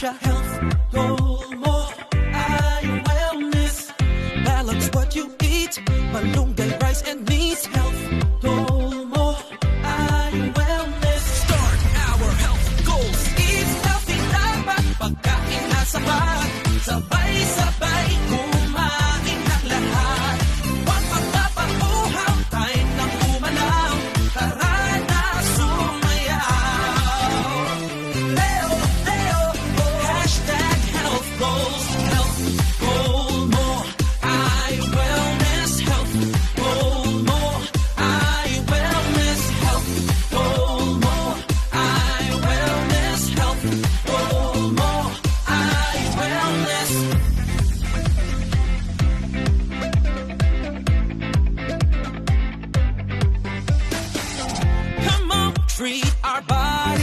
siya. Health goal mo ay wellness. Balance what you eat, malunggay, rice and meat. Health goal mo ay wellness. Start our health goals. Eat healthy, dapat pagkain na sapat. Sabay-sabay kumain ng lahat. Huwag magpapauhaw, time ng umalaw. Tara na sumayaw. Leo, Leo, hashtag health goals. Health goal mo ay wellness. Health goal mo ay wellness. Health goal mo ay wellness. Health goal mo ay wellness. Come on, treat our body